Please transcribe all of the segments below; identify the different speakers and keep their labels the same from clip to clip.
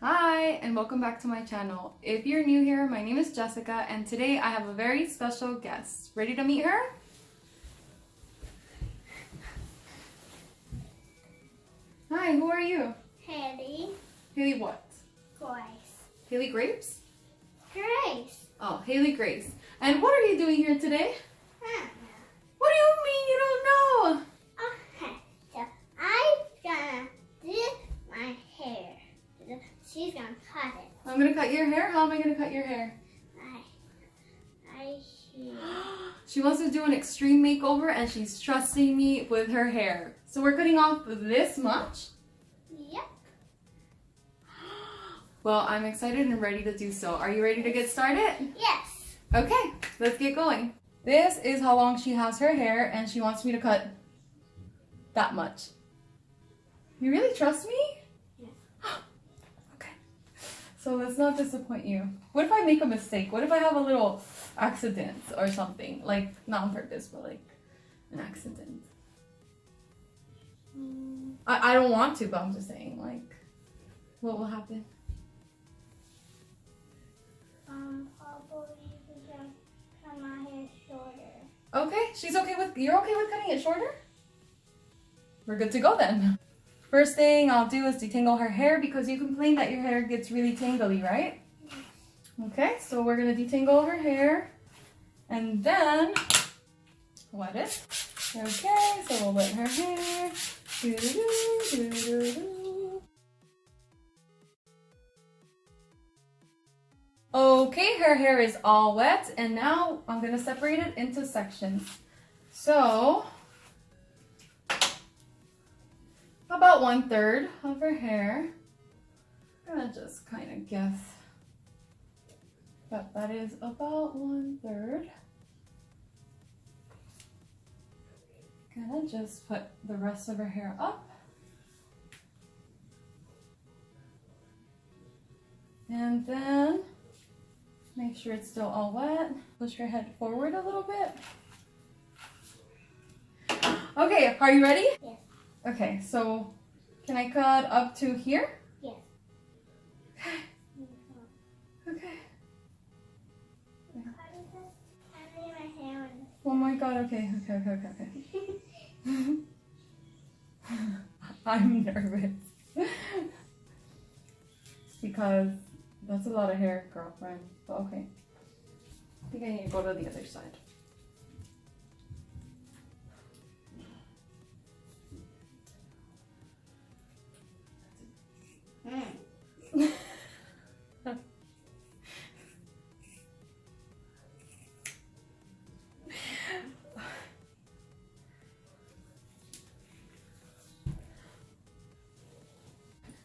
Speaker 1: Hi, and welcome back to my channel. If you're new here, my name is Jessica, and today I have a very special guest. Ready to meet her? Hi, who are you?
Speaker 2: Haley.
Speaker 1: Haley what?
Speaker 2: Grace.
Speaker 1: Haley Grapes?
Speaker 2: Grace.
Speaker 1: Oh, Haley Grace. And what are you doing here today?
Speaker 2: Huh.
Speaker 1: What do you mean you don't know?
Speaker 2: Okay, so I'm gonna do my hair. She's gonna cut it.
Speaker 1: I'm gonna cut your hair? How am I gonna cut your hair? She wants to do an extreme makeover and she's trusting me with her hair. So we're cutting off this much?
Speaker 2: Yep.
Speaker 1: Well, I'm excited and ready to do so. Are you ready to get started?
Speaker 2: Yes.
Speaker 1: Okay, let's get going. This is how long she has her hair and she wants me to cut that much. You really trust me?
Speaker 2: Yeah.
Speaker 1: Okay. So let's not disappoint you. What if I make a mistake? What if I have a little accident or something? Like, not on purpose, but like an accident. I don't want to, but I'm just saying, like, what will happen?
Speaker 2: Probably just cut my hair shorter.
Speaker 1: Okay, you're okay with cutting it shorter? We're good to go then. First thing I'll do is detangle her hair because you complain that your hair gets really tangly, right? Okay, so we're gonna detangle her hair and then wet it. Okay, so we'll wet her hair. Okay, her hair is all wet and now I'm gonna separate it into sections. So, about 1/3 of her hair. I'm gonna just kind of guess that is about 1/3. Gonna just put the rest of her hair up. And then make sure it's still all wet. Push your head forward a little bit. Okay, are you ready?
Speaker 2: Yes.
Speaker 1: Okay, so can I cut up to here?
Speaker 2: Yes.
Speaker 1: Okay.
Speaker 2: I made my hair on
Speaker 1: Oh my god, okay. I'm nervous. Because that's a lot of hair, girlfriend. But okay. I think I need to go to the other side.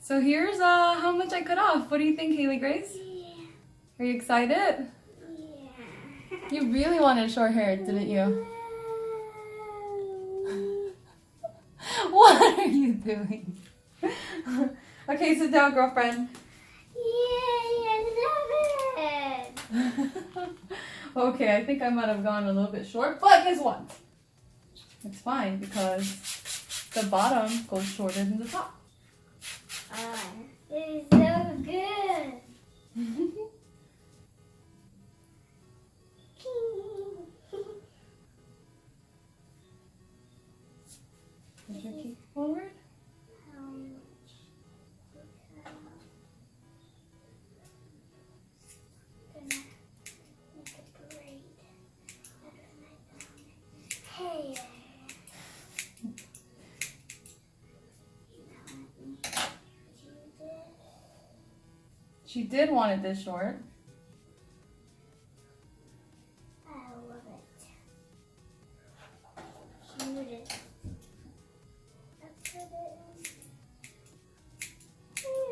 Speaker 1: So here's how much I cut off. What do you think, Haley Grace?
Speaker 2: Yeah.
Speaker 1: Are you excited?
Speaker 2: Yeah.
Speaker 1: You really wanted short hair, didn't you? What are you doing? Okay, sit down, girlfriend.
Speaker 2: I love it.
Speaker 1: Okay, I think I might have gone a little bit short, but guess what? It's fine because the bottom goes shorter than the top.
Speaker 2: This is so good.
Speaker 1: Push your cheek forward. She did want it this short.
Speaker 2: I love it. Cute.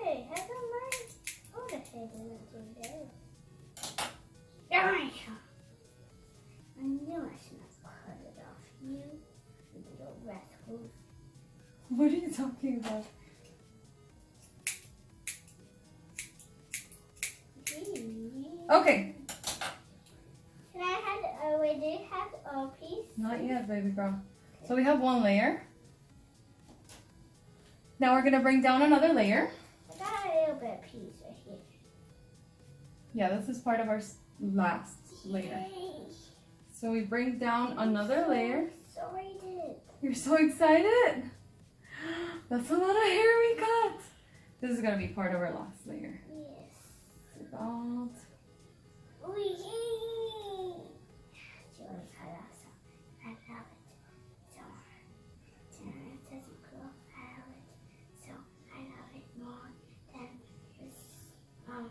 Speaker 2: Hey, how come mine? Oh, the head isn't too good. Darn it! I knew I should have cut it off. You little rascals.
Speaker 1: What are you talking about? Okay.
Speaker 2: Can I have, we do have a piece?
Speaker 1: Not yet, baby girl. So we have one layer. Now we're gonna bring down another layer.
Speaker 2: I got it. little bit piece right here.
Speaker 1: Yeah, this is part of our last layer.
Speaker 2: Yay.
Speaker 1: So we bring down another layer.
Speaker 2: Excited.
Speaker 1: You're so excited? That's a lot of hair we cut. This is gonna be part of our last layer.
Speaker 2: Yes.
Speaker 1: About.
Speaker 2: Wee. Julie, I love it. I love it. So, it doesn't grow. I love it. So, I love it more than this. I love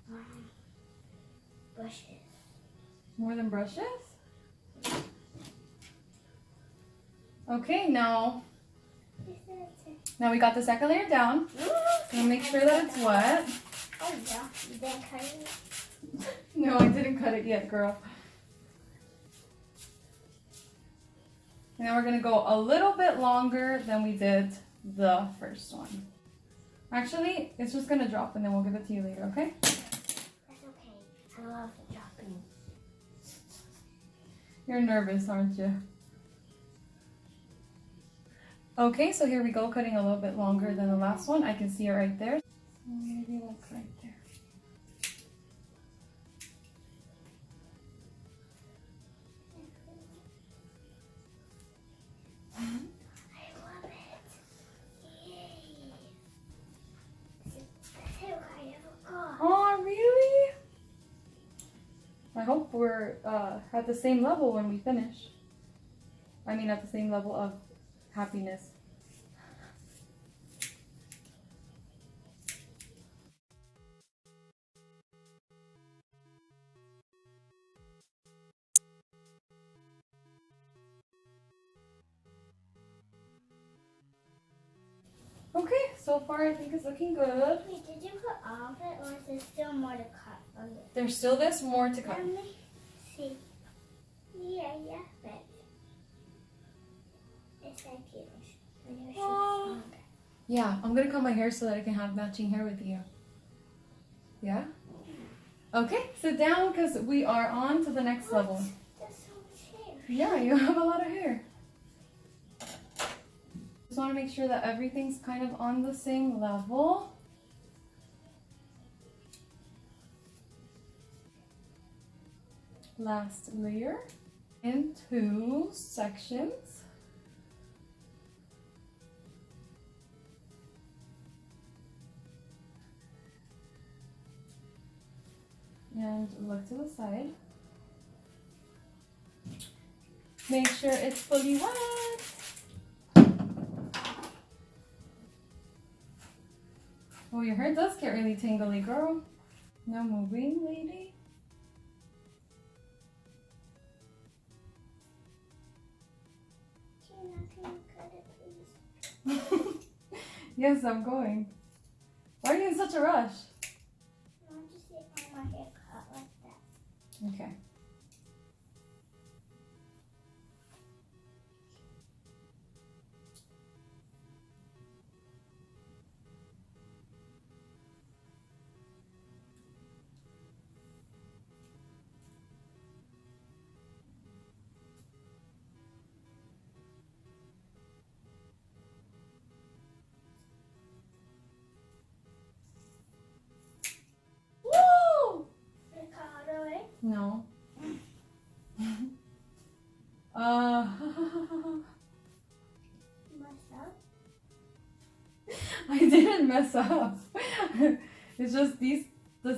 Speaker 2: more than bushes.
Speaker 1: More than brushes? Okay, now we got the second layer down. Gonna make sure that it's wet.
Speaker 2: Oh yeah, you didn't cut it?
Speaker 1: No, I didn't cut it yet, girl. And then we're gonna go a little bit longer than we did the first one. Actually, it's just gonna drop and then we'll give it to you later, okay?
Speaker 2: That's okay. I love the dropping.
Speaker 1: You're nervous, aren't you? Okay, so here we go, cutting a little bit longer than the last one. I can see it right there. So maybe like right there.
Speaker 2: I love it. Yay. This is the hair I ever got.
Speaker 1: Oh, really? I hope we're at the same level when we finish. I mean, at the same level of happiness. Okay, so far I think it's looking good.
Speaker 2: Wait, did you put all of it or is there still more to cut on it?
Speaker 1: There's still this more to cut.
Speaker 2: Let me see. Yeah, but it's like yours. And yours is longer.
Speaker 1: Yeah, I'm gonna cut my hair so that I can have matching hair with you. Yeah? Okay, sit down because we are on to the next level.
Speaker 2: There's so much hair.
Speaker 1: Yeah, you have a lot of hair. Just want to make sure that everything's kind of on the same level. Last layer in 2 sections. And look to the side. Make sure it's fully wet. Oh, your hair does get really tingly, girl. No moving, lady.
Speaker 2: Gina, can you cut it, please?
Speaker 1: Yes, I'm going. Why are you in such a rush?
Speaker 2: I want to see if I want my hair cut like that.
Speaker 1: Okay. Woo!
Speaker 2: Did it cut all the way?
Speaker 1: No.
Speaker 2: Messed up?
Speaker 1: I didn't mess up. It's just the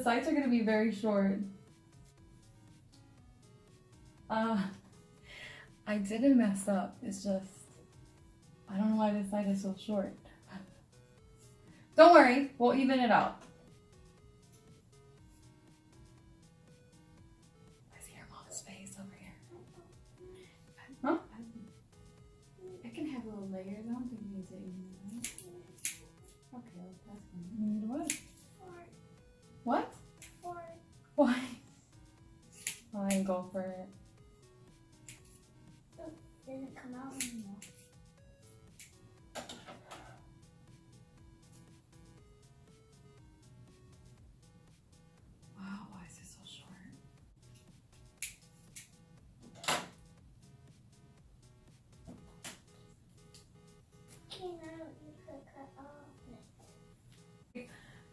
Speaker 1: sides are gonna be very short. I didn't mess up. It's just, I don't know why this side is so short. Don't worry, we'll even it out. I see your mom's face over here. Huh?
Speaker 3: I can have little layers. I don't think you need to even. Okay, that's fine.
Speaker 1: You need what?
Speaker 2: Fart.
Speaker 1: What?
Speaker 2: Fart.
Speaker 1: Why? Fine, go for it.
Speaker 2: Oh, didn't come out anymore.
Speaker 1: Wow, why is it so short?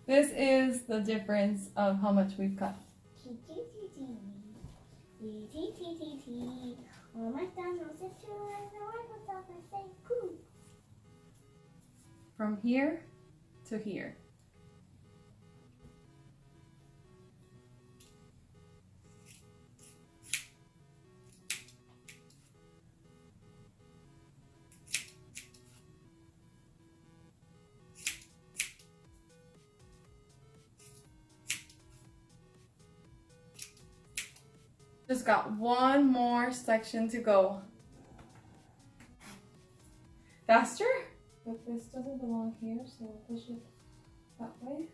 Speaker 1: This is the difference of how much we've cut. From here to here. Just got one more section to go. Faster? But this doesn't belong here, so we'll push it that way.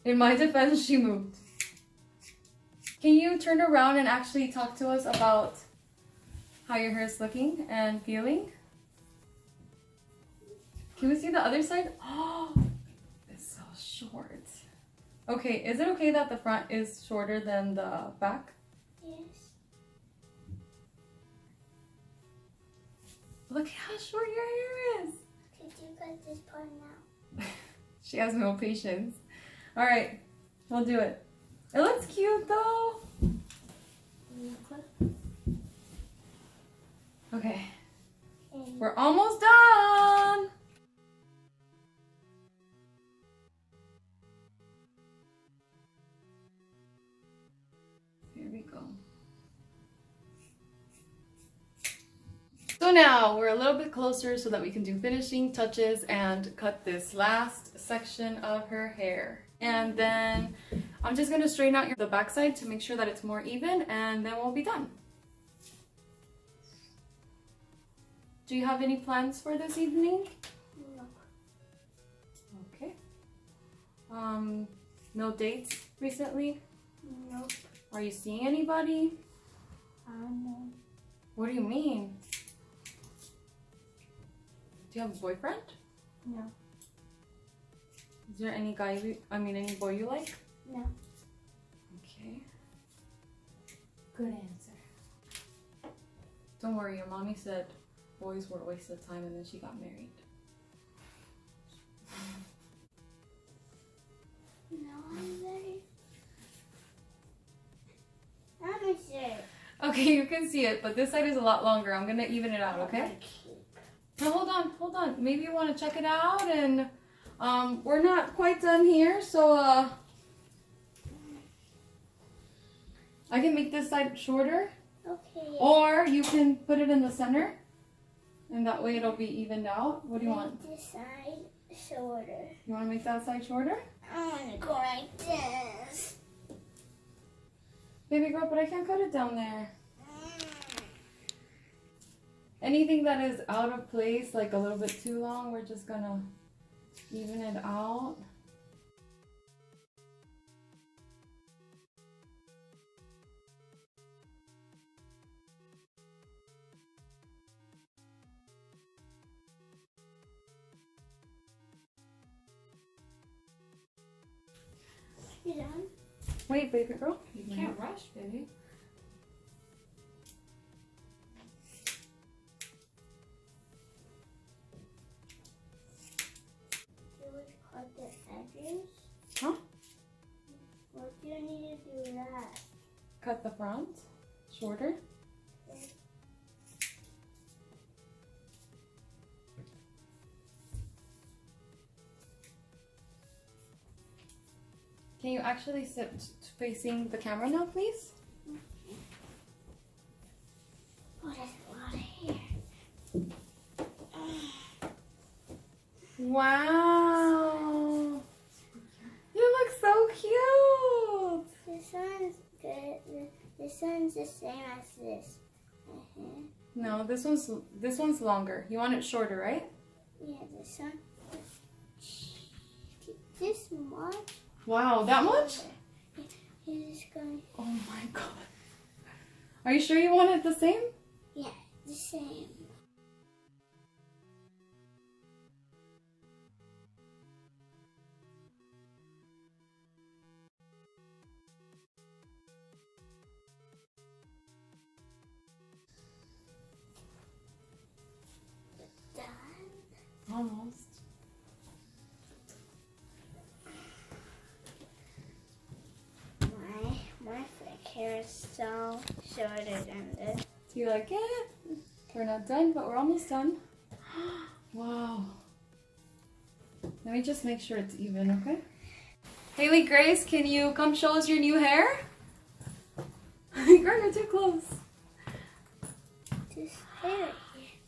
Speaker 1: In my defense, she moved. Can you turn around and actually talk to us about how your hair is looking and feeling? Can we see the other side? Oh, it's so short. Okay, is it okay that the front is shorter than the back?
Speaker 2: Yes.
Speaker 1: Look how short your hair is.
Speaker 2: Could you cut this part now?
Speaker 1: She has no patience. All right, we'll do it. It looks cute though. Okay, we're almost done. Here we go. So now we're a little bit closer so that we can do finishing touches and cut this last section of her hair. And then I'm just gonna straighten out the backside to make sure that it's more even, and then we'll be done. Do you have any plans for this evening?
Speaker 2: No.
Speaker 1: Okay. No dates recently?
Speaker 2: Nope.
Speaker 1: Are you seeing anybody?
Speaker 2: No.
Speaker 1: What do you mean? Do you have a boyfriend?
Speaker 2: No.
Speaker 1: Is there any any boy you like?
Speaker 2: No.
Speaker 1: Okay.
Speaker 3: Good answer.
Speaker 1: Don't worry, your mommy said boys were a waste of time and then she got married.
Speaker 2: No, I'm ready. Let me see.
Speaker 1: Okay, you can see it, but this side is a lot longer. I'm gonna even it out, okay? Now hold on. Maybe you want to check it out, and we're not quite done here, so I can make this side shorter,
Speaker 2: Okay.
Speaker 1: or you can put it in the center, and that way it'll be evened out. What do you want?
Speaker 2: Make this side shorter.
Speaker 1: You want to make that side shorter?
Speaker 2: I want to go like this.
Speaker 1: Baby girl, but I can't cut it down there. Anything that is out of place, like a little bit too long, we're just gonna even it out.
Speaker 2: You done?
Speaker 1: Wait, baby girl.
Speaker 3: You can't rush, baby.
Speaker 2: You would cut the edges?
Speaker 1: Huh?
Speaker 2: What do you need to do that?
Speaker 1: Cut the front shorter. Can you actually sit facing the camera now, please?
Speaker 2: Oh, that's a lot of hair.
Speaker 1: Wow! You look so cute!
Speaker 2: This one's good. This one's the same as this.
Speaker 1: No, this one's longer. You want it shorter, right?
Speaker 2: Yeah, this one. This much.
Speaker 1: Wow, that much?
Speaker 2: You're just going.
Speaker 1: Oh my god. Are you sure you want it the same?
Speaker 2: Yeah, the same. Done.
Speaker 1: Almost.
Speaker 2: My fake hair is so short and ended.
Speaker 1: So you're like, yeah, we're not done, but we're almost done. Wow. Let me just make sure it's even, okay? Haley Grace, can you come show us your new hair? Girl, you're too close.
Speaker 2: Just hair.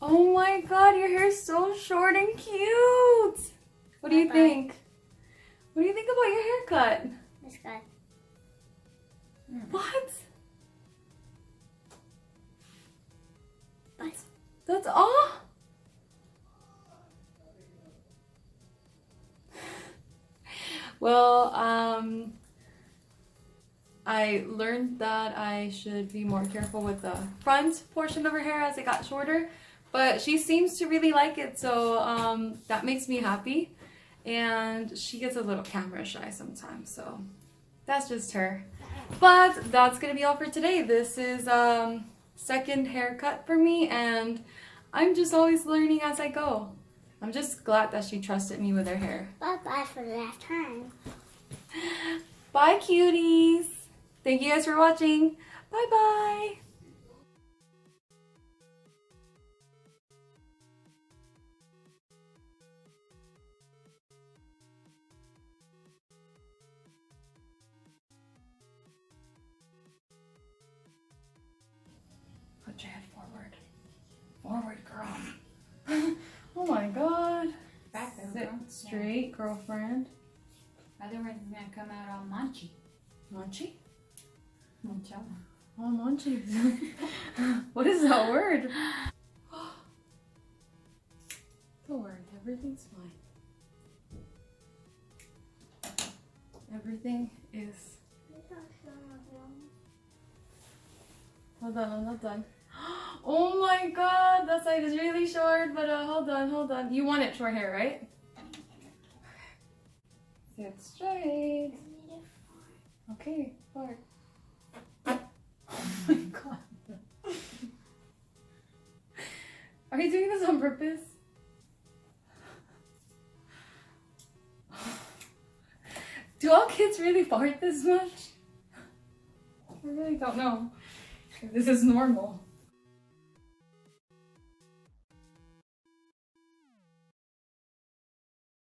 Speaker 1: Oh my god, your hair's so short and cute. What do you
Speaker 2: Bye-bye.
Speaker 1: think? What do you think about your haircut?
Speaker 2: This guy.
Speaker 1: What?
Speaker 2: But
Speaker 1: That's all? Well, I learned that I should be more careful with the front portion of her hair as it got shorter, but she seems to really like it, so that makes me happy. And she gets a little camera shy sometimes, so that's just her. But that's gonna be all for today. This is second haircut for me, and I'm just always learning as I go. I'm just glad that she trusted me with her hair.
Speaker 2: bye-bye for the last time.
Speaker 1: Bye, cuties. Thank you guys for watching. Bye-bye. Put your head forward. Forward, girl. Oh my god.
Speaker 3: Back there,
Speaker 1: Sit
Speaker 3: girl.
Speaker 1: straight, girlfriend.
Speaker 3: Otherwise, it's gonna come out all munchy.
Speaker 1: Munchie?
Speaker 3: Munchella.
Speaker 1: Oh, munchies. What is that word? Don't worry, everything's fine. Everything is... Hold on, I'm not done. Oh my god, that side is really short, but hold on. You want it short hair, right? Sit straight. Okay, fart. Oh my god. Are you doing this on purpose? Do all kids really fart this much? I really don't know if this is normal.